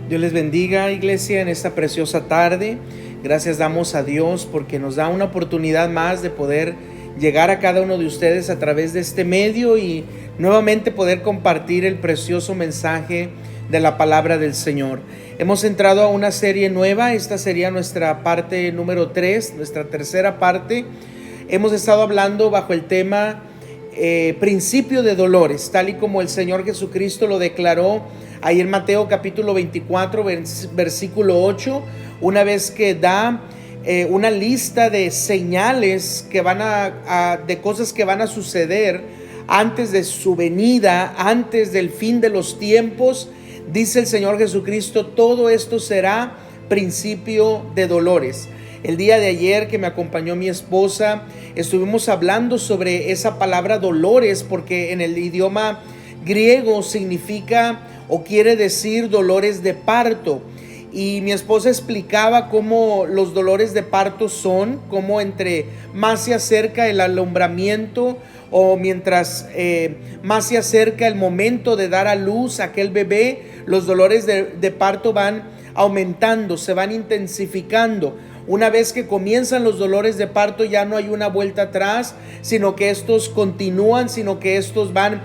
Dios les bendiga, iglesia, en esta preciosa tarde. Gracias damos a Dios porque nos da una oportunidad más de poder llegar a cada uno de ustedes a través de este medio y nuevamente poder compartir el precioso mensaje de la palabra del Señor. Hemos entrado a una serie nueva. Esta sería nuestra parte número 3, nuestra tercera parte. Hemos estado hablando bajo el tema principio de dolores, tal y como el Señor Jesucristo lo declaró ahí en Mateo capítulo 24, versículo 8, una vez que da una lista de señales que van de cosas que van a suceder antes de su venida, antes del fin de los tiempos. Dice el Señor Jesucristo: todo esto será principio de dolores. El día de ayer que me acompañó mi esposa, estuvimos hablando sobre esa palabra dolores, porque en el idioma griego significa o quiere decir dolores de parto. Y mi esposa explicaba cómo los dolores de parto son, cómo entre más se acerca el alumbramiento o mientras más se acerca el momento de dar a luz a aquel bebé, los dolores de parto van aumentando, se van intensificando. Una vez que comienzan los dolores de parto, ya no hay una vuelta atrás, sino que estos continúan, sino que estos van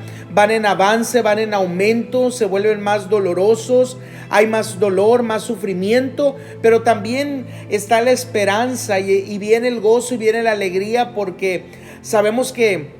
en avance, van en aumento, se vuelven más dolorosos, hay más dolor, más sufrimiento, pero también está la esperanza y viene el gozo y viene la alegría, porque sabemos que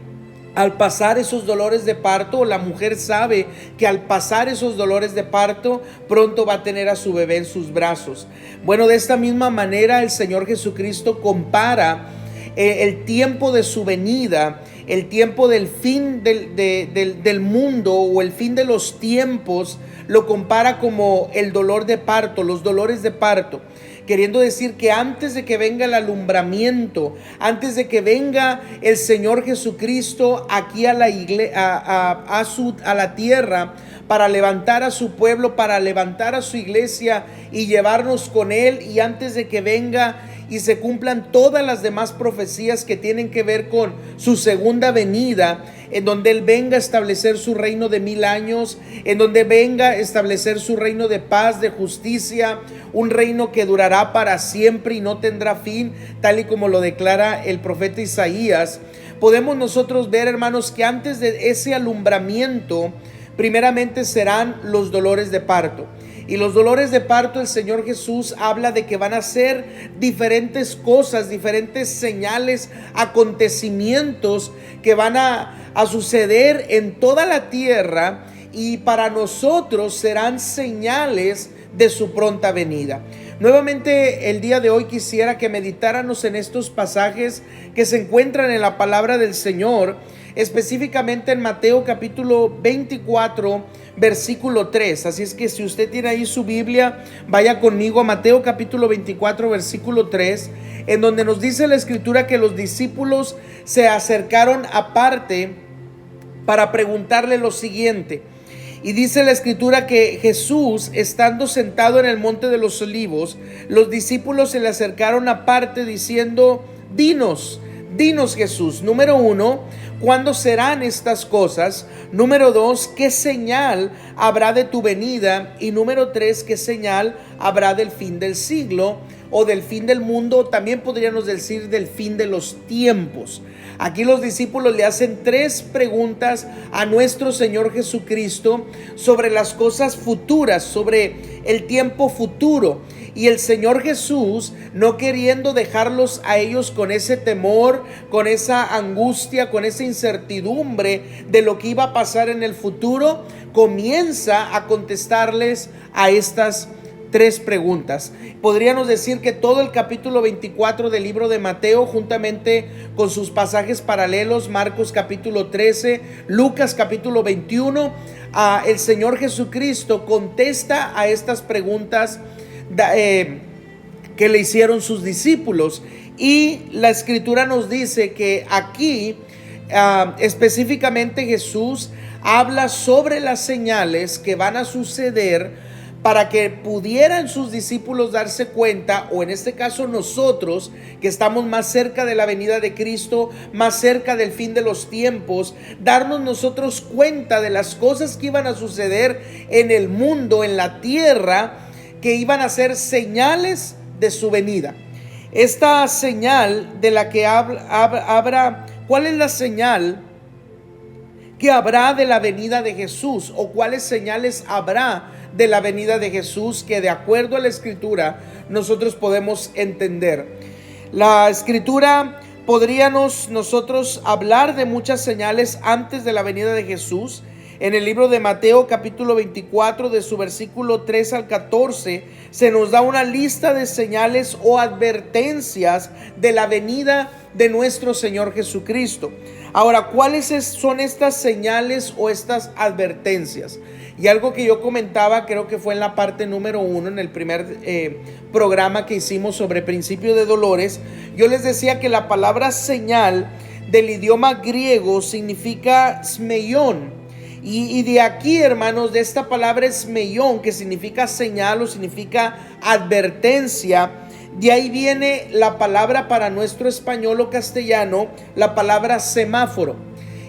al pasar esos dolores de parto, la mujer sabe que al pasar esos dolores de parto, pronto va a tener a su bebé en sus brazos. Bueno, de esta misma manera el Señor Jesucristo compara el tiempo de su venida, el tiempo del fin del mundo o el fin de los tiempos, lo compara como el dolor de parto, los dolores de parto. Queriendo decir que antes de que venga el alumbramiento, antes de que venga el Señor Jesucristo aquí a la tierra, para levantar a su pueblo, para levantar a su iglesia y llevarnos con Él, y antes de que venga y se cumplan todas las demás profecías que tienen que ver con su segunda venida, en donde Él venga a establecer su reino de 1000 años, en donde venga a establecer su reino de paz, de justicia, un reino que durará para siempre y no tendrá fin, tal y como lo declara el profeta Isaías. Podemos nosotros ver, hermanos, que antes de ese alumbramiento, primeramente serán los dolores de parto. Y los dolores de parto, el Señor Jesús habla de que van a ser diferentes cosas, diferentes señales, acontecimientos que van a suceder en toda la tierra, y para nosotros serán señales de su pronta venida. Nuevamente, el día de hoy quisiera que meditáramos en estos pasajes que se encuentran en la palabra del Señor, específicamente en Mateo capítulo 24, versículo 3. Así es que si usted tiene ahí su Biblia, vaya conmigo a Mateo capítulo 24, versículo 3, en donde nos dice la escritura que los discípulos se acercaron aparte para preguntarle lo siguiente. Y dice la escritura que Jesús, estando sentado en el monte de los olivos, los discípulos se le acercaron aparte diciendo: Dinos Jesús, número 1, ¿cuándo serán estas cosas? Número 2, ¿qué señal habrá de tu venida? Y número 3, ¿qué señal habrá del fin del siglo o del fin del mundo? También podríamos decir del fin de los tiempos. Aquí los discípulos le hacen 3 preguntas a nuestro Señor Jesucristo sobre las cosas futuras, sobre el tiempo futuro. Y el Señor Jesús, no queriendo dejarlos a ellos con ese temor, con esa angustia, con esa incertidumbre de lo que iba a pasar en el futuro, comienza a contestarles a estas 3 preguntas. Podríamos decir que todo el capítulo 24 del libro de Mateo, juntamente con sus pasajes paralelos, Marcos capítulo 13, Lucas capítulo 21, el Señor Jesucristo contesta a estas preguntas que le hicieron sus discípulos. Y la escritura nos dice que aquí específicamente Jesús habla sobre las señales que van a suceder para que pudieran sus discípulos darse cuenta, o en este caso nosotros, que estamos más cerca de la venida de Cristo, más cerca del fin de los tiempos, darnos nosotros cuenta de las cosas que iban a suceder en el mundo, en la tierra, que iban a ser señales de su venida. Esta señal de la que habrá, ¿cuál es la señal que habrá de la venida de Jesús? ¿O cuáles señales habrá de la venida de Jesús que de acuerdo a la Escritura nosotros podemos entender? La Escritura podríamos nosotros hablar de muchas señales antes de la venida de Jesús. En el libro de Mateo capítulo 24, de su versículo 3 al 14, se nos da una lista de señales o advertencias de la venida de nuestro Señor Jesucristo. Ahora, ¿cuáles son estas señales o estas advertencias? Y algo que yo comentaba, creo que fue en la parte número 1, en el primer programa que hicimos sobre principio de dolores, yo les decía que la palabra señal del idioma griego significa smeion. Y de aquí, hermanos, de esta palabra esmeión, que significa señal o significa advertencia, de ahí viene la palabra para nuestro español o castellano, la palabra semáforo.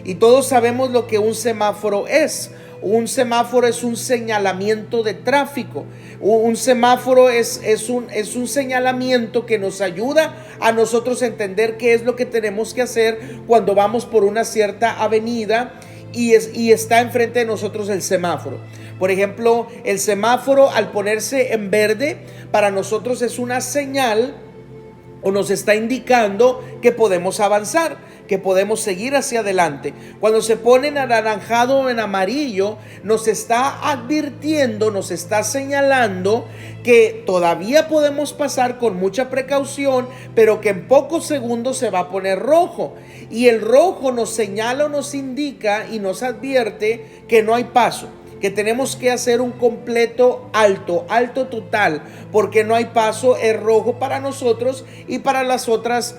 Y todos sabemos lo que un semáforo es. Un semáforo es un señalamiento de tráfico. Un semáforo es un señalamiento que nos ayuda a nosotros a entender qué es lo que tenemos que hacer cuando vamos por una cierta avenida y está enfrente de nosotros el semáforo. Por ejemplo, el semáforo, al ponerse en verde, para nosotros es una señal o nos está indicando que podemos avanzar, que podemos seguir hacia adelante. Cuando se pone en anaranjado o en amarillo, nos está advirtiendo, nos está señalando que todavía podemos pasar con mucha precaución, pero que en pocos segundos se va a poner rojo. Y el rojo nos señala o nos indica y nos advierte que no hay paso, que tenemos que hacer un completo alto total, porque no hay paso, es rojo para nosotros y para las otras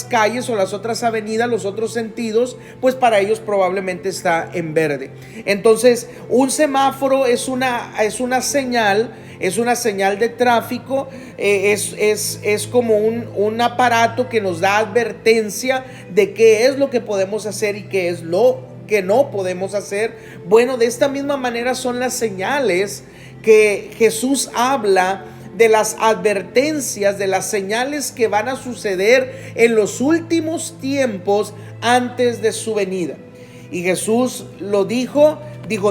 calles o las otras avenidas, los otros sentidos, pues para ellos probablemente está en verde. Entonces, un semáforo es una señal, de tráfico, es como un aparato que nos da advertencia de qué es lo que podemos hacer y qué es lo que no podemos hacer. Bueno, de esta misma manera son las señales que Jesús habla, de las advertencias, de las señales que van a suceder en los últimos tiempos antes de su venida. Y Jesús lo dijo,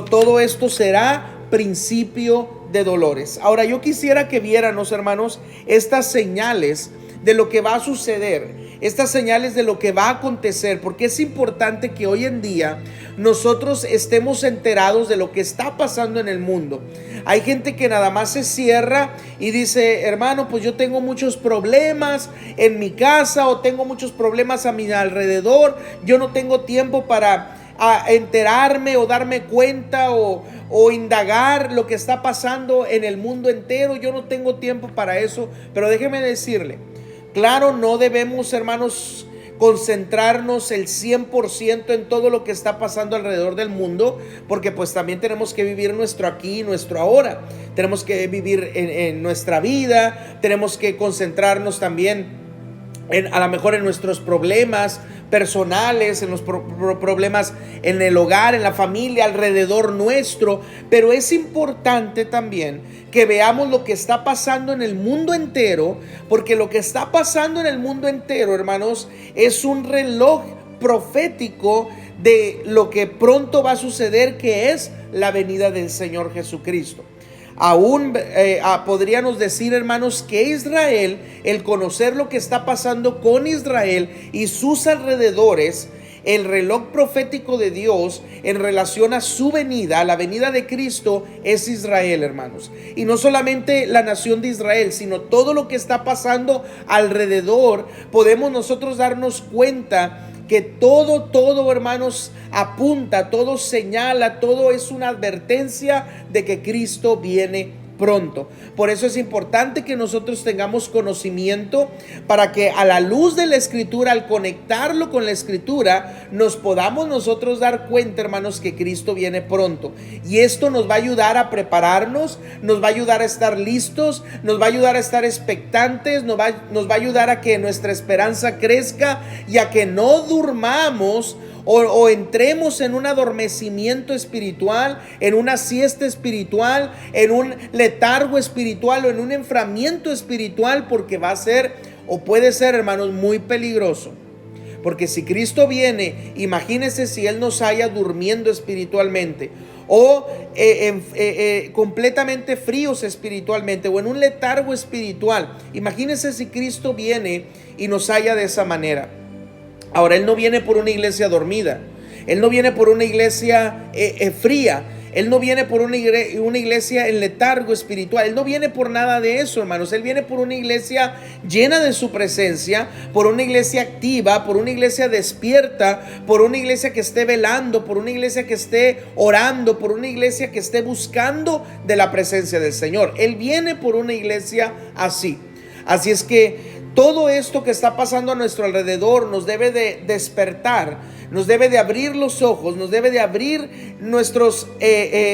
todo esto será principio de dolores. Ahora yo quisiera que viéramos, hermanos, estas señales de lo que va a suceder, estas señales de lo que va a acontecer, porque es importante que hoy en día nosotros estemos enterados de lo que está pasando en el mundo. Hay gente que nada más se cierra y dice: hermano, pues yo tengo muchos problemas en mi casa o tengo muchos problemas a mi alrededor, yo no tengo tiempo para enterarme o darme cuenta o indagar lo que está pasando en el mundo entero. Yo no tengo tiempo para eso. Pero déjeme decirle, claro, no debemos, hermanos, concentrarnos el 100% en todo lo que está pasando alrededor del mundo, porque pues también tenemos que vivir nuestro aquí y nuestro ahora. Tenemos que vivir en nuestra vida, tenemos que concentrarnos también a lo mejor en nuestros problemas personales, en los problemas en el hogar, en la familia, alrededor nuestro. Pero es importante también que veamos lo que está pasando en el mundo entero, porque lo que está pasando en el mundo entero, hermanos, es un reloj profético de lo que pronto va a suceder, que es la venida del Señor Jesucristo. Aún podríamos decir, hermanos, que Israel, el conocer lo que está pasando con Israel y sus alrededores, el reloj profético de Dios en relación a su venida, a la venida de Cristo, es Israel, hermanos. Y no solamente la nación de Israel, sino todo lo que está pasando alrededor. Podemos nosotros darnos cuenta que todo, hermanos, apunta, todo señala, todo es una advertencia de que Cristo viene pronto. Por eso es importante que nosotros tengamos conocimiento, para que a la luz de la Escritura, al conectarlo con la Escritura, nos podamos nosotros dar cuenta, hermanos, que Cristo viene pronto. Y esto nos va a ayudar a prepararnos, nos va a ayudar a estar listos, nos va a ayudar a estar expectantes, nos va a ayudar a que nuestra esperanza crezca y a que no durmamos o entremos en un adormecimiento espiritual, en una siesta espiritual, en un letargo espiritual o en un enfriamiento espiritual, porque va a ser o puede ser, hermanos, muy peligroso. Porque si Cristo viene, imagínense si Él nos haya durmiendo espiritualmente o completamente fríos espiritualmente o en un letargo espiritual. Imagínense si Cristo viene y nos haya de esa manera. Ahora, Él no viene por una iglesia dormida, Él no viene por una iglesia fría, Él no viene por una iglesia en letargo espiritual. Él no viene por nada de eso, hermanos. Él viene por una iglesia llena de su presencia, por una iglesia activa, por una iglesia despierta, por una iglesia que esté velando, por una iglesia que esté orando, por una iglesia que esté buscando de la presencia del Señor. Él viene por una iglesia así. Así es que todo esto que está pasando a nuestro alrededor nos debe de despertar, nos debe de abrir los ojos, nos debe de abrir nuestros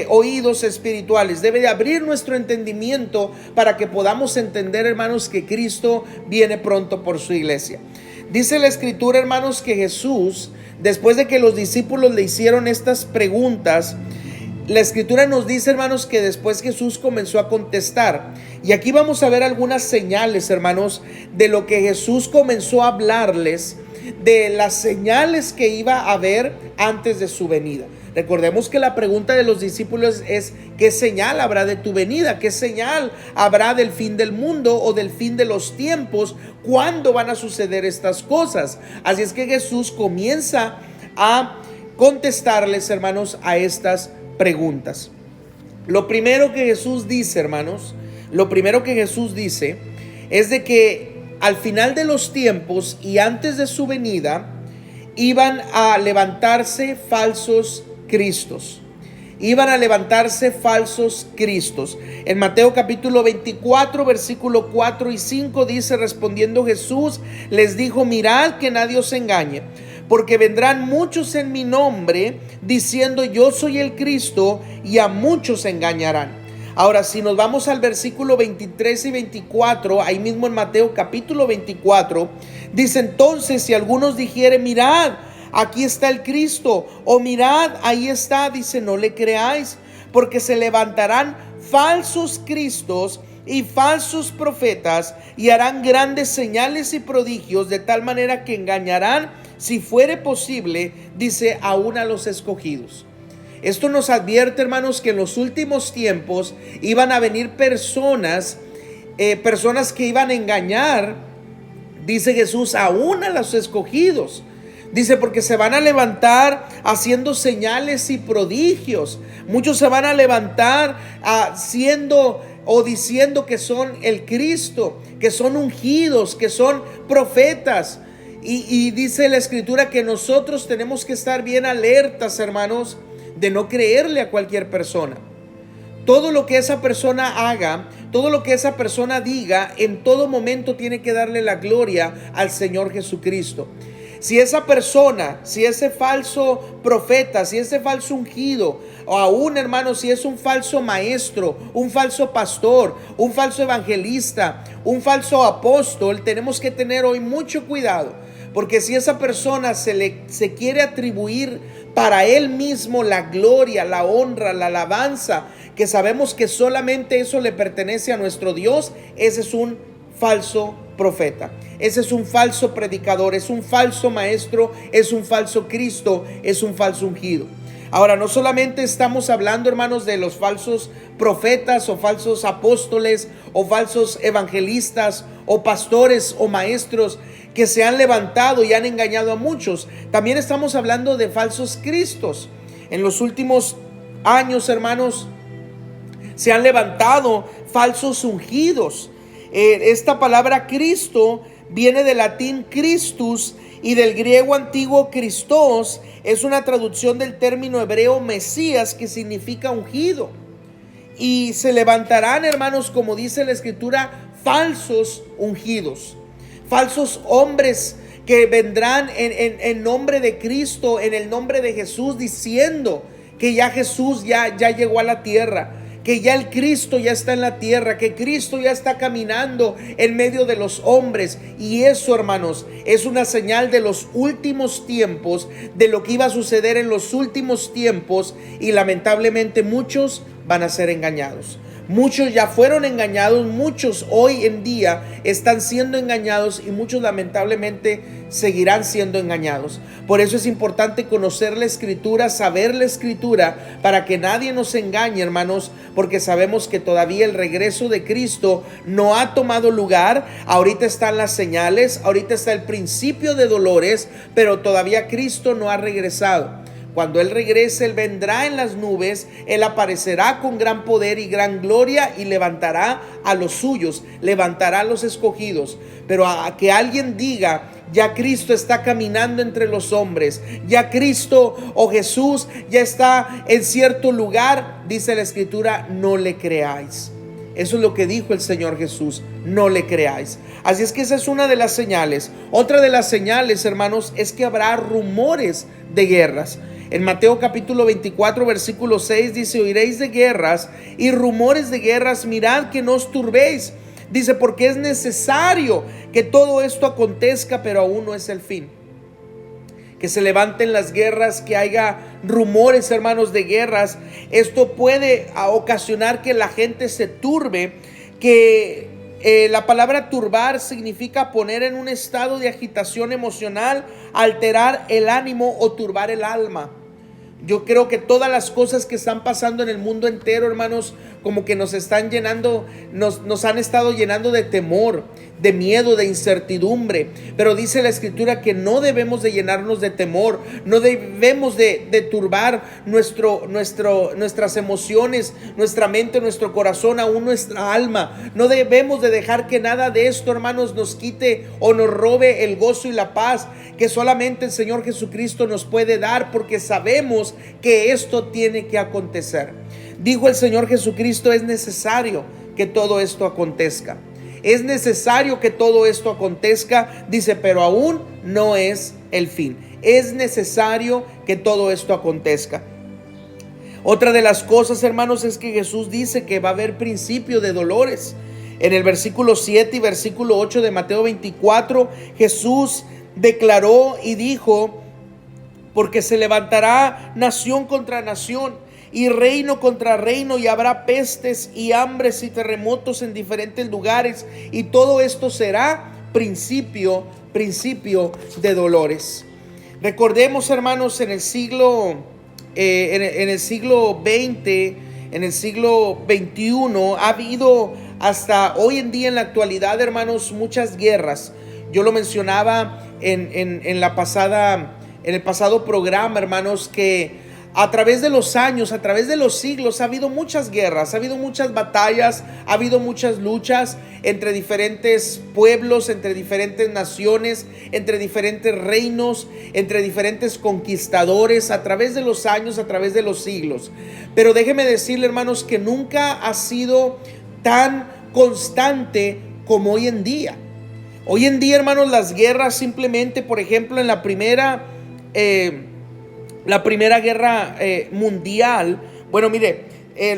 oídos espirituales, debe de abrir nuestro entendimiento para que podamos entender, hermanos, que Cristo viene pronto por su iglesia. Dice la Escritura, hermanos, que Jesús, después de que los discípulos le hicieron estas preguntas, la Escritura nos dice, hermanos, que después Jesús comenzó a contestar. Y aquí vamos a ver algunas señales, hermanos, de lo que Jesús comenzó a hablarles, de las señales que iba a haber antes de su venida. Recordemos que la pregunta de los discípulos es: ¿qué señal habrá de tu venida? ¿Qué señal habrá del fin del mundo o del fin de los tiempos? ¿Cuándo van a suceder estas cosas? Así es que Jesús comienza a contestarles, hermanos, a estas preguntas. Lo primero que Jesús dice, hermanos, es de que al final de los tiempos y antes de su venida iban a levantarse falsos cristos. En Mateo capítulo 24, versículo 4 y 5 dice: respondiendo Jesús les dijo: mirad que nadie os engañe, porque vendrán muchos en mi nombre diciendo yo soy el Cristo, y a muchos engañarán. Ahora, si nos vamos al versículo 23 y 24, ahí mismo en Mateo capítulo 24, dice: entonces si algunos dijeren mirad, aquí está el Cristo, o mirad, ahí está, dice, no le creáis, porque se levantarán falsos cristos y falsos profetas, y harán grandes señales y prodigios, de tal manera que engañarán, si fuere posible, dice, aún a los escogidos. Esto nos advierte, hermanos, que en los últimos tiempos iban a venir personas que iban a engañar, dice Jesús, aún a los escogidos. Dice, porque se van a levantar haciendo señales y prodigios. Muchos se van a levantar haciendo o diciendo que son el Cristo, que son ungidos, que son profetas. Y dice la Escritura que nosotros tenemos que estar bien alertas, hermanos, de no creerle a cualquier persona. Todo lo que esa persona haga, todo lo que esa persona diga, en todo momento tiene que darle la gloria al Señor Jesucristo. Si esa persona, si ese falso profeta, si ese falso ungido, o aún, hermanos, si es un falso maestro, un falso pastor, un falso evangelista, un falso apóstol, tenemos que tener hoy mucho cuidado. Porque si esa persona se quiere atribuir para él mismo la gloria, la honra, la alabanza, que sabemos que solamente eso le pertenece a nuestro Dios, ese es un falso profeta, ese es un falso predicador, es un falso maestro, es un falso Cristo, es un falso ungido. Ahora, no solamente estamos hablando, hermanos, de los falsos profetas o falsos apóstoles o falsos evangelistas o pastores o maestros que se han levantado y han engañado a muchos. También estamos hablando de falsos cristos. En los últimos años, hermanos, se han levantado falsos ungidos. Esta palabra Cristo viene del latín Christus y del griego antiguo Christos. Es una traducción del término hebreo Mesías, que significa ungido. Y se levantarán, hermanos, como dice la Escritura, falsos ungidos, falsos hombres que vendrán en nombre de Cristo, en el nombre de Jesús, diciendo que ya Jesús ya llegó a la tierra, que ya el Cristo ya está en la tierra, que Cristo ya está caminando en medio de los hombres. Y eso, hermanos, es una señal de los últimos tiempos, de lo que iba a suceder en los últimos tiempos. Y lamentablemente muchos van a ser engañados. Muchos ya fueron engañados, muchos hoy en día están siendo engañados y muchos lamentablemente seguirán siendo engañados. Por eso es importante conocer la Escritura, saber la Escritura, para que nadie nos engañe, hermanos, porque sabemos que todavía el regreso de Cristo no ha tomado lugar. Ahorita están las señales, ahorita está el principio de dolores, pero todavía Cristo no ha regresado. Cuando Él regrese, Él vendrá en las nubes, Él aparecerá con gran poder y gran gloria y levantará a los suyos, levantará a los escogidos. Pero a que alguien diga, ya Cristo está caminando entre los hombres, ya Cristo o Jesús ya está en cierto lugar, dice la Escritura, no le creáis. Eso es lo que dijo el Señor Jesús, no le creáis. Así es que esa es una de las señales. Otra de las señales, hermanos, es que habrá rumores de guerras. En Mateo capítulo 24 versículo 6 dice: oiréis de guerras y rumores de guerras, mirad que no os turbéis. Dice, porque es necesario que todo esto acontezca, pero aún no es el fin. Que se levanten las guerras, que haya rumores, hermanos, de guerras. Esto puede ocasionar que la gente se turbe, que la palabra turbar significa poner en un estado de agitación emocional, alterar el ánimo o turbar el alma. Yo creo que todas las cosas que están pasando en el mundo entero, hermanos, como que nos están llenando, nos han estado llenando de temor, de miedo, de incertidumbre. Pero dice la Escritura que no debemos de llenarnos de temor, no debemos de turbar nuestras emociones, nuestra mente, nuestro corazón, aún nuestra alma. No debemos de dejar que nada de esto, hermanos, nos quite o nos robe el gozo y la paz que solamente el Señor Jesucristo nos puede dar, porque sabemos que esto tiene que acontecer. Dijo el Señor Jesucristo: es necesario que todo esto acontezca. Es necesario que todo esto acontezca, dice, pero aún no es el fin. Es necesario que todo esto acontezca. Otra de las cosas, hermanos, es que Jesús dice que va a haber principio de dolores. En el versículo 7 y versículo 8 de Mateo 24, Jesús declaró y dijo: porque se levantará nación contra nación y reino contra reino, y habrá pestes y hambres y terremotos en diferentes lugares, y todo esto será principio de dolores. Recordemos, hermanos, en el siglo en el siglo XX, en el siglo XXI, ha habido hasta hoy en día, en la actualidad, hermanos, muchas guerras. Yo lo mencionaba en el pasado programa, hermanos, que a través de los años, a través de los siglos, ha habido muchas guerras, ha habido muchas batallas, ha habido muchas luchas entre diferentes pueblos, entre diferentes naciones, entre diferentes reinos, entre diferentes conquistadores, a través de los años, a través de los siglos. Pero déjeme decirle, hermanos, que nunca ha sido tan constante como hoy en día. Hoy en día, hermanos, las guerras simplemente, por ejemplo, en la primera guerra mundial, bueno, mire,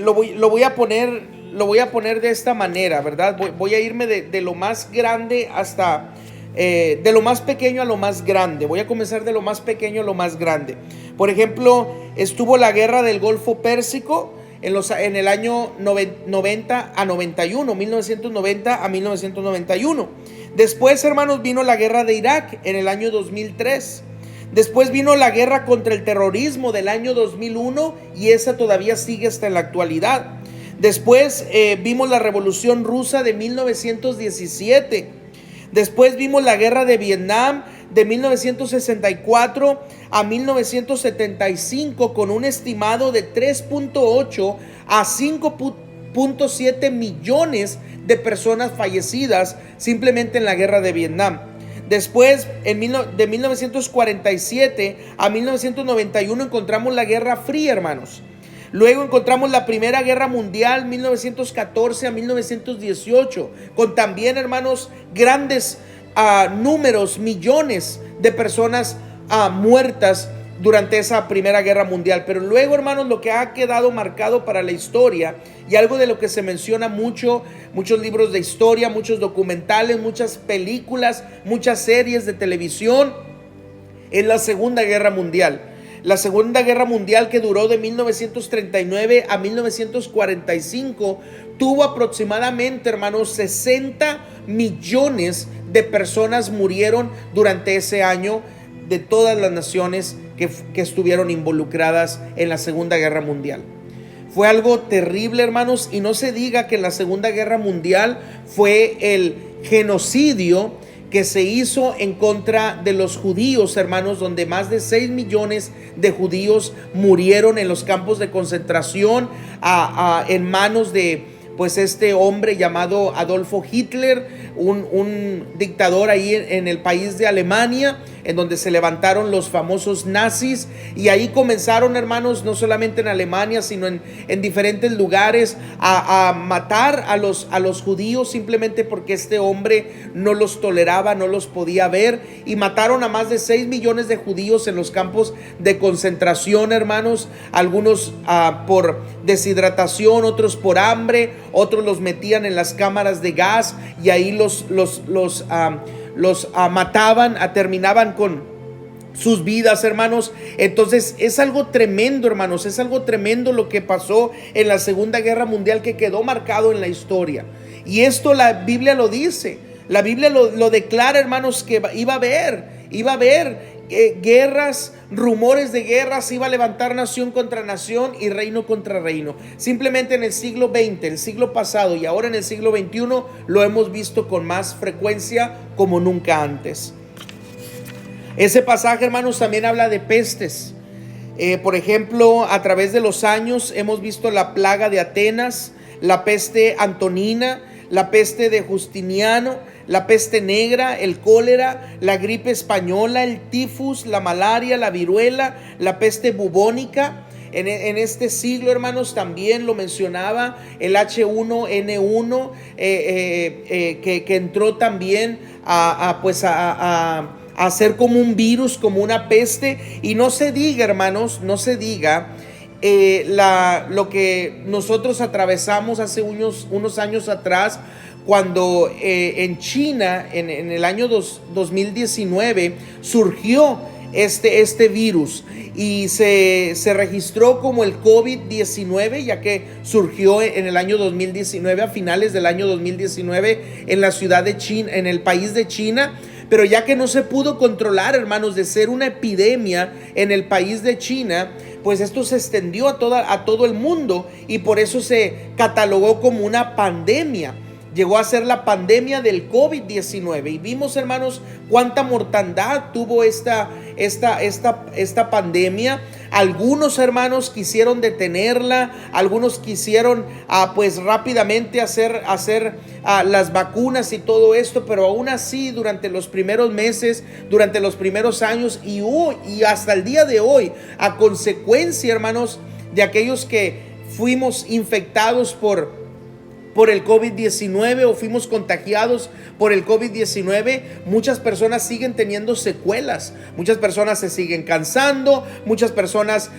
lo voy a poner de esta manera, ¿verdad? Voy a irme de lo más grande hasta de lo más pequeño a lo más grande. Voy a comenzar de lo más pequeño a lo más grande. Por ejemplo, estuvo la guerra del Golfo Pérsico en el año 90 a 91, 1990 a 1991. Después, hermanos, vino la guerra de Irak en el año 2003. Después vino la guerra contra el terrorismo del año 2001, y esa todavía sigue hasta en la actualidad. Después vimos la revolución rusa de 1917. Después vimos la guerra de Vietnam de 1964 a 1975, con un estimado de 3.8 a 5.7 millones de personas fallecidas simplemente en la guerra de Vietnam. Después, de 1947 a 1991, encontramos la Guerra Fría, hermanos. Luego encontramos la Primera Guerra Mundial, 1914 a 1918, con también, hermanos, grandes números, millones de personas muertas durante esa Primera Guerra Mundial. Pero luego, hermanos, lo que ha quedado marcado para la historia, y algo de lo que se menciona mucho, muchos libros de historia, muchos documentales, muchas películas, muchas series de televisión, es la Segunda Guerra Mundial. La Segunda Guerra Mundial, que duró de 1939 a 1945, tuvo aproximadamente, hermanos, 60 millones de personas murieron durante ese año, de todas las naciones que estuvieron involucradas en la Segunda Guerra Mundial. Fue algo terrible, hermanos, y no se diga que en la Segunda Guerra Mundial fue el genocidio que se hizo en contra de los judíos, hermanos, donde más de 6 millones de judíos murieron en los campos de concentración en manos de pues este hombre llamado Adolfo Hitler, un dictador ahí en el país de Alemania, en donde se levantaron los famosos nazis, y ahí comenzaron, hermanos, no solamente en Alemania, sino en diferentes lugares, a matar a los judíos, simplemente porque este hombre no los toleraba, no los podía ver, y mataron a más de 6 millones de judíos en los campos de concentración, hermanos, algunos por deshidratación, otros por hambre, otros los metían en las cámaras de gas y ahí los mataban, terminaban con sus vidas, hermanos. Entonces es algo tremendo, hermanos, es algo tremendo lo que pasó en la Segunda Guerra Mundial, que quedó marcado en la historia. Y esto la Biblia lo dice, la Biblia lo declara, hermanos, que iba a haber guerras, rumores de guerras, iba a levantar nación contra nación y reino contra reino. Simplemente en el siglo XX, el siglo pasado y ahora en el siglo XXI lo hemos visto con más frecuencia como nunca antes. Ese pasaje, hermanos, también habla de pestes. Por ejemplo, a través de los años hemos visto la plaga de Atenas, la peste antonina, la peste de Justiniano, la peste negra, el cólera, la gripe española, el tifus, la malaria, la viruela, la peste bubónica. En este siglo, hermanos, también lo mencionaba el H1N1, que entró también a ser como un virus, como una peste. Y no se diga, hermanos, no se diga lo que nosotros atravesamos hace unos años atrás, cuando en China, en el año 2019, surgió este virus y se registró como el COVID-19, ya que surgió en el año 2019, a finales del año 2019, en la ciudad de China, en el país de China. Pero ya que no se pudo controlar, hermanos, de ser una epidemia en el país de China, pues esto se extendió a todo el mundo, y por eso se catalogó como una pandemia. Llegó a ser la pandemia del COVID-19, y vimos, hermanos, cuánta mortandad tuvo esta pandemia. Algunos, hermanos, quisieron detenerla, algunos quisieron pues rápidamente hacer las vacunas y todo esto, pero aún así durante los primeros meses, durante los primeros años y hasta el día de hoy, a consecuencia, hermanos, de aquellos que fuimos infectados por el COVID-19 o fuimos contagiados por el COVID-19, muchas personas siguen teniendo secuelas, muchas personas se siguen cansando, muchas personas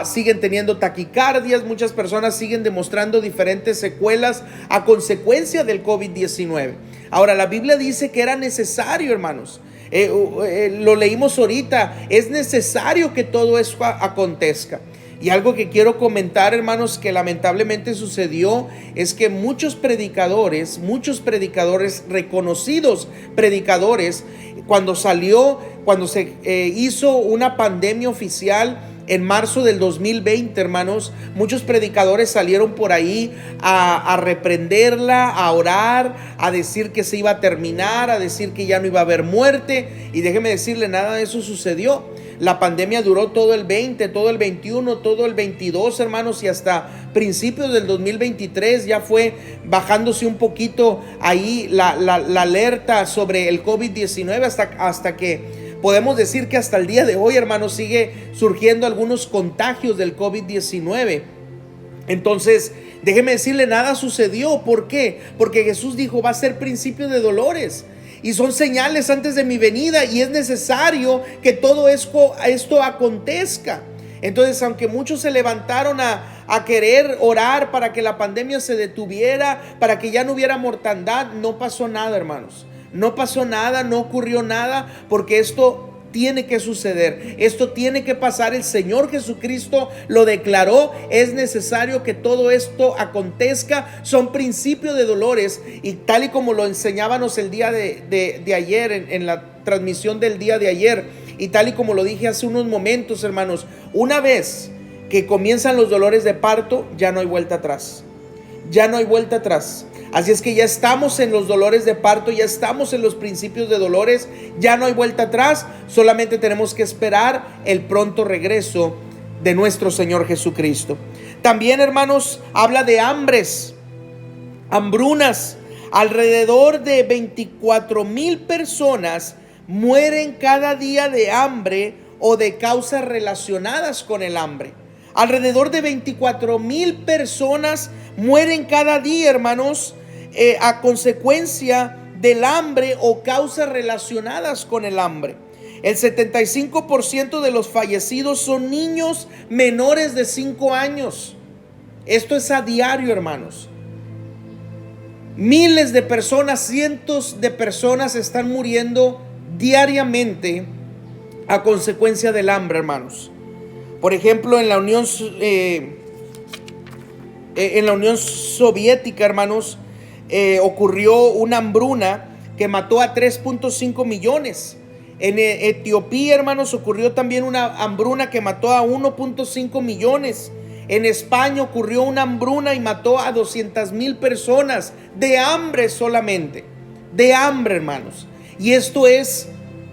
siguen teniendo taquicardias, muchas personas siguen demostrando diferentes secuelas a consecuencia del COVID-19. Ahora, la Biblia dice que era necesario, hermanos, lo leímos ahorita, es necesario que todo eso acontezca. Y algo que quiero comentar, hermanos, que lamentablemente sucedió, es que muchos predicadores, reconocidos predicadores, cuando se hizo una pandemia oficial en marzo del 2020, hermanos, muchos predicadores salieron por ahí a reprenderla, a orar, a decir que se iba a terminar, a decir que ya no iba a haber muerte. Y déjeme decirle, nada de eso sucedió. La pandemia duró todo el 20, todo el 21, todo el 22, hermanos, y hasta principios del 2023 ya fue bajándose un poquito ahí la alerta sobre el COVID-19 hasta que podemos decir que hasta el día de hoy, hermanos, sigue surgiendo algunos contagios del COVID-19. Entonces, déjeme decirle, nada sucedió. ¿Por qué? Porque Jesús dijo, va a ser principio de dolores. y son señales antes de mi venida, y es necesario que todo esto acontezca. Entonces, aunque muchos se levantaron a querer orar para que la pandemia se detuviera, para que ya no hubiera mortandad, no pasó nada, hermanos. No pasó nada, no ocurrió nada, porque esto tiene que suceder, esto tiene que pasar. El Señor Jesucristo lo declaró, es necesario que todo esto acontezca. Son principios de dolores, y tal y como lo enseñábamos el día de ayer, en la transmisión del día de ayer, y tal y como lo dije hace unos momentos, hermanos, una vez que comienzan los dolores de parto, ya no hay vuelta atrás, ya no hay vuelta atrás. Así es que ya estamos en los dolores de parto, ya estamos en los principios de dolores, ya no hay vuelta atrás, solamente tenemos que esperar el pronto regreso de nuestro Señor Jesucristo. También, hermanos, habla de hambrunas. Alrededor de 24,000 personas mueren cada día de hambre o de causas relacionadas con el hambre. Alrededor de 24,000 personas mueren cada día, hermanos, a consecuencia del hambre o causas relacionadas con el hambre. El 75% de los fallecidos son niños menores de 5 años. Esto es a diario, hermanos. Miles de personas, cientos de personas están muriendo diariamente a consecuencia del hambre, hermanos. Por ejemplo, en la Unión Soviética, hermanos, ocurrió una hambruna que mató a 3.5 millones. En Etiopía, hermanos, ocurrió también una hambruna que mató a 1.5 millones. En España ocurrió una hambruna y mató a 200,000 personas de hambre solamente. De hambre, hermanos. Y esto es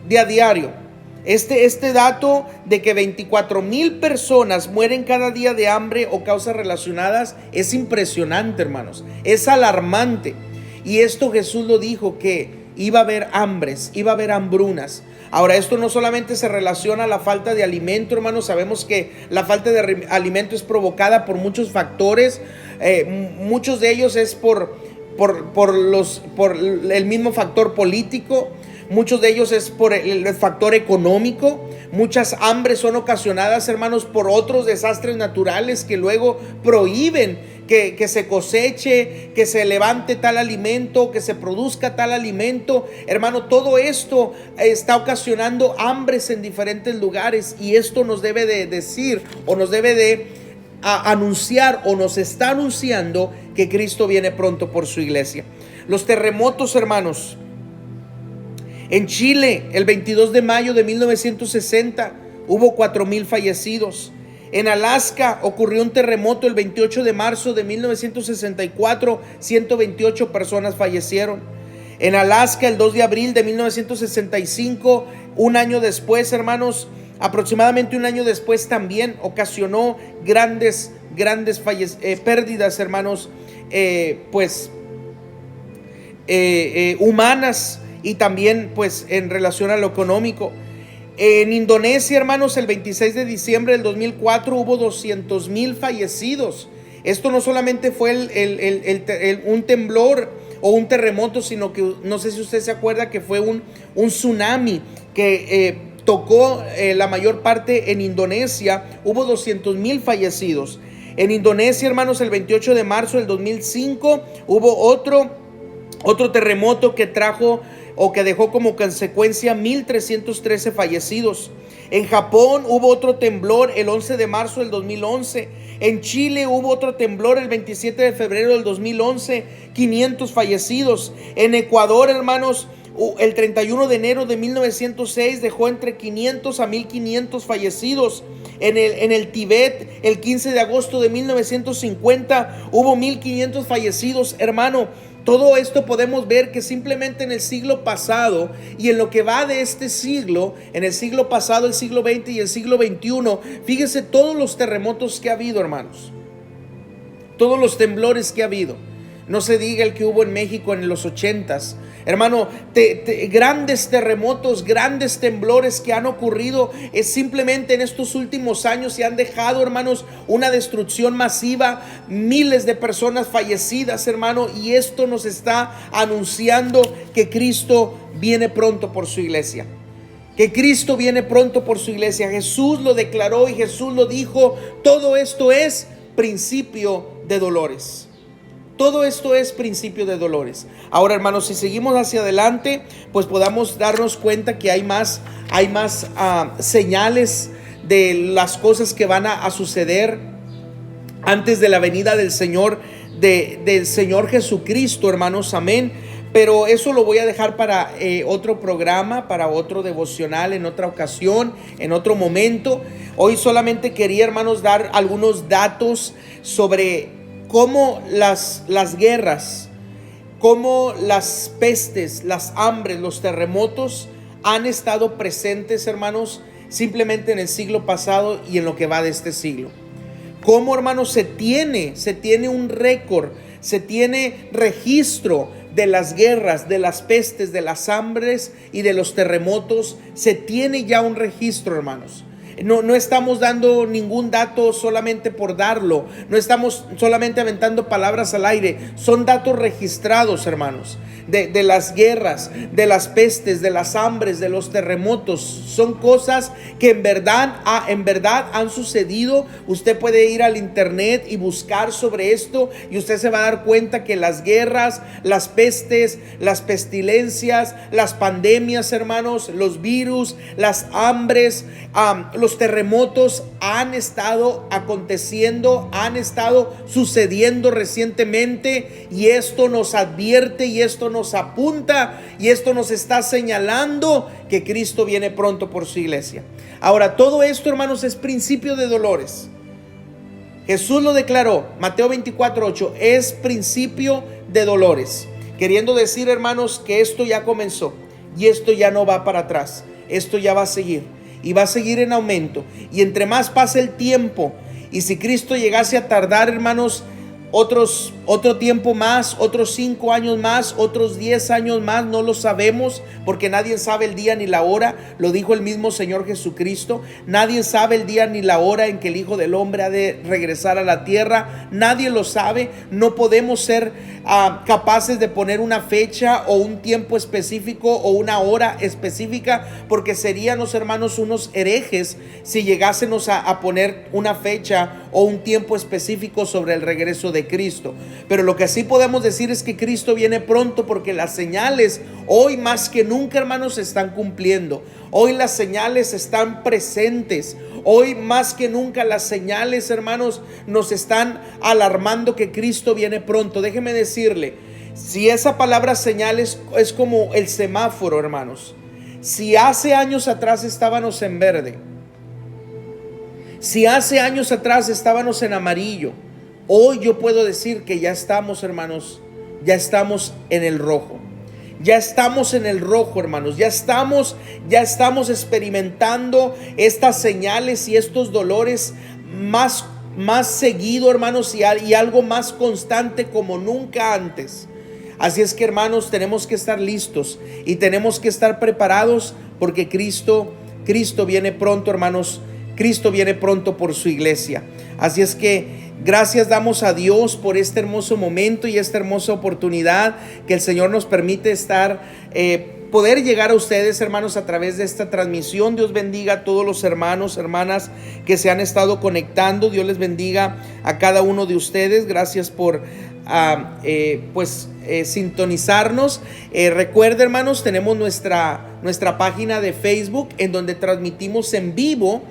de a diario. Este dato de que 24,000 personas mueren cada día de hambre o causas relacionadas es impresionante, hermanos. Es alarmante. Y esto Jesús lo dijo, que iba a haber hambres, iba a haber hambrunas. Ahora, esto no solamente se relaciona a la falta de alimento, hermanos. Sabemos que la falta de alimento es provocada por muchos factores. Muchos de ellos es por el mismo factor político. Muchos de ellos es por el factor económico. Muchas hambres son ocasionadas, hermanos, por otros desastres naturales que luego prohíben que se coseche, que se levante tal alimento, que se produzca tal alimento. Hermano, todo esto está ocasionando hambres en diferentes lugares, y esto nos debe de decir, o nos debe de anunciar, o nos está anunciando que Cristo viene pronto por su iglesia. Los terremotos, hermanos. En Chile, el 22 de mayo de 1960, hubo 4,000 fallecidos. En Alaska ocurrió un terremoto el 28 de marzo de 1964, 128 personas fallecieron. En Alaska, el 2 de abril de 1965, un año después, hermanos, aproximadamente un año después, también ocasionó grandes pérdidas, hermanos, humanas, y también pues en relación a lo económico. En Indonesia, hermanos, el 26 de diciembre del 2004 hubo 200,000 fallecidos. Esto no solamente fue un temblor o un terremoto, sino que no sé si usted se acuerda que fue un tsunami que tocó la mayor parte en Indonesia. Hubo 200,000 fallecidos. En Indonesia, hermanos, el 28 de marzo del 2005 hubo otro terremoto que trajo o que dejó como consecuencia 1,313 fallecidos. En Japón hubo otro temblor el 11 de marzo del 2011. En Chile hubo otro temblor el 27 de febrero del 2011, 500 fallecidos. En Ecuador, hermanos, el 31 de enero de 1906 dejó entre 500 a 1,500 fallecidos. En el Tíbet, el 15 de agosto de 1950 hubo 1,500 fallecidos, hermano. Todo esto podemos ver que simplemente en el siglo pasado y en lo que va de este siglo, en el siglo pasado, el siglo XX y el siglo XXI, fíjese todos los terremotos que ha habido, hermanos. Todos los temblores que ha habido. No se diga el que hubo en México en los 80s. Hermano, grandes terremotos, grandes temblores que han ocurrido simplemente en estos últimos años y han dejado, hermanos, una destrucción masiva, miles de personas fallecidas, hermano, y esto nos está anunciando que Cristo viene pronto por su iglesia. Que Cristo viene pronto por su iglesia. Jesús lo declaró y Jesús lo dijo. Todo esto es principio de dolores. Todo esto es principio de dolores. Ahora, hermanos, si seguimos hacia adelante, pues podamos darnos cuenta que hay más señales de las cosas que van a suceder antes de la venida del Señor, del Señor Jesucristo, hermanos, amén. Pero eso lo voy a dejar para otro programa, para otro devocional, en otra ocasión, en otro momento. Hoy solamente quería, hermanos, dar algunos datos sobre cómo las guerras, cómo las pestes, las hambres, los terremotos han estado presentes, hermanos, simplemente en el siglo pasado y en lo que va de este siglo. Cómo, hermanos, se tiene un récord, se tiene registro de las guerras, de las pestes, de las hambres y de los terremotos. Se tiene ya un registro, hermanos. No estamos dando ningún dato solamente por darlo. No estamos solamente aventando palabras al aire. Son datos registrados, hermanos, de las guerras, de las pestes, de las hambres, de los terremotos. Son cosas que en verdad han sucedido. Usted puede ir al internet y buscar sobre esto y usted se va a dar cuenta que las guerras, las pestes, las pestilencias, las pandemias, hermanos, los virus, las hambres, los terremotos han estado aconteciendo, han estado sucediendo recientemente, y esto nos advierte y esto nos apunta y esto nos está señalando que Cristo viene pronto por su iglesia. Ahora, todo esto, hermanos, es principio de dolores. Jesús lo declaró, Mateo 24:8, es principio de dolores, queriendo decir, hermanos, que esto ya comenzó y esto ya no va para atrás. Esto ya va a seguir. Y va a seguir en aumento. Y entre más pase el tiempo, y si Cristo llegase a tardar, hermanos, otro tiempo más, otros 5 años más, otros 10 años más, no lo sabemos, porque nadie sabe el día ni la hora. Lo dijo el mismo Señor Jesucristo. Nadie sabe el día ni la hora en que el Hijo del Hombre ha de regresar a la tierra. Nadie lo sabe. No podemos ser capaces de poner una fecha o un tiempo específico o una hora específica, porque seríamos, hermanos, unos herejes si llegásemos a poner una fecha o un tiempo específico sobre el regreso de Cristo. Pero lo que sí podemos decir es que Cristo viene pronto, porque las señales hoy más que nunca, hermanos, se están cumpliendo. Hoy las señales están presentes. Hoy más que nunca las señales, hermanos, nos están alarmando que Cristo viene pronto. Déjeme decirle, si esa palabra señales es como el semáforo, hermanos. Si hace años atrás estábamos en verde, si hace años atrás estábamos en amarillo, hoy yo puedo decir que ya estamos, hermanos, ya estamos en el rojo. Ya estamos en el rojo, hermanos. Ya estamos experimentando estas señales y estos dolores más seguido, hermanos, y algo más constante como nunca antes. Así es que, hermanos, tenemos que estar listos y tenemos que estar preparados, porque Cristo viene pronto, hermanos. Cristo viene pronto por su iglesia. Así es que gracias damos a Dios por este hermoso momento y esta hermosa oportunidad que el Señor nos permite estar, poder llegar a ustedes, hermanos, a través de esta transmisión. Dios bendiga a todos los hermanos, hermanas que se han estado conectando. Dios les bendiga a cada uno de ustedes. Gracias por sintonizarnos. Recuerda, hermanos, tenemos nuestra página de Facebook en donde transmitimos en vivo.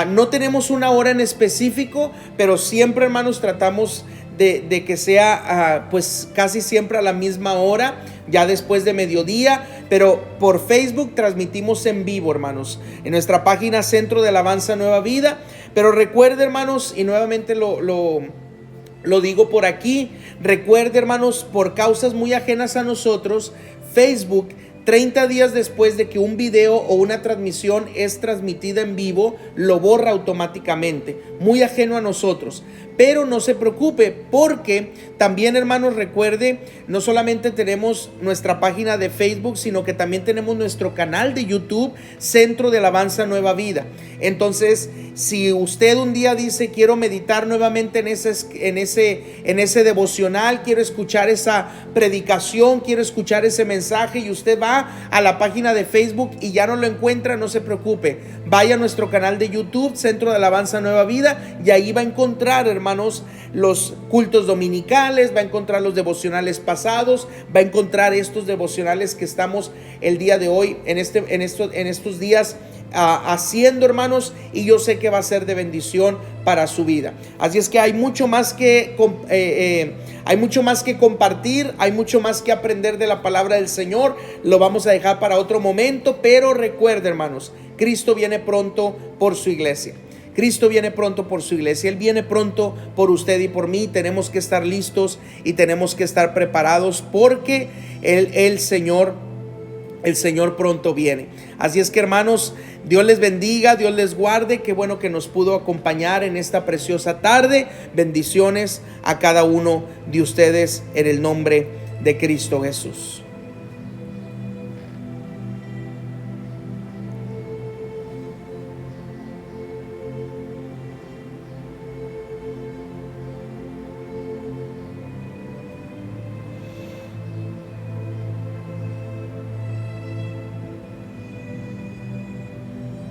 No tenemos una hora en específico, pero siempre, hermanos, tratamos de que sea pues casi siempre a la misma hora, ya después de mediodía. Pero por Facebook transmitimos en vivo, hermanos, en nuestra página Centro de Alabanza Nueva Vida. Pero recuerde, hermanos, y nuevamente lo digo por aquí, recuerde, hermanos, por causas muy ajenas a nosotros, Facebook 30 días después de que un video o una transmisión es transmitida en vivo, lo borra automáticamente, muy ajeno a nosotros. Pero no se preocupe, porque también, hermanos, recuerde, no solamente tenemos nuestra página de Facebook, sino que también tenemos nuestro canal de YouTube, Centro de Alabanza Nueva Vida. Entonces, si usted un día dice, quiero meditar nuevamente en ese devocional, quiero escuchar esa predicación, quiero escuchar ese mensaje, y usted va a la página de Facebook y ya no lo encuentra, no se preocupe. Vaya a nuestro canal de YouTube, Centro de Alabanza Nueva Vida, y ahí va a encontrar, hermanos, los cultos dominicales, va a encontrar los devocionales pasados, va a encontrar estos devocionales que estamos el día de hoy, en estos días haciendo, hermanos, y yo sé que va a ser de bendición para su vida. Así es que hay mucho más que compartir, hay mucho más que aprender de la palabra del Señor. Lo vamos a dejar para otro momento, pero recuerde, hermanos, Cristo viene pronto por su iglesia. Cristo viene pronto por su iglesia. Él viene pronto por usted y por mí. Tenemos que estar listos y tenemos que estar preparados, porque el Señor pronto viene. Así es que, hermanos, Dios les bendiga, Dios les guarde. Qué bueno que nos pudo acompañar en esta preciosa tarde. Bendiciones a cada uno de ustedes en el nombre de Cristo Jesús.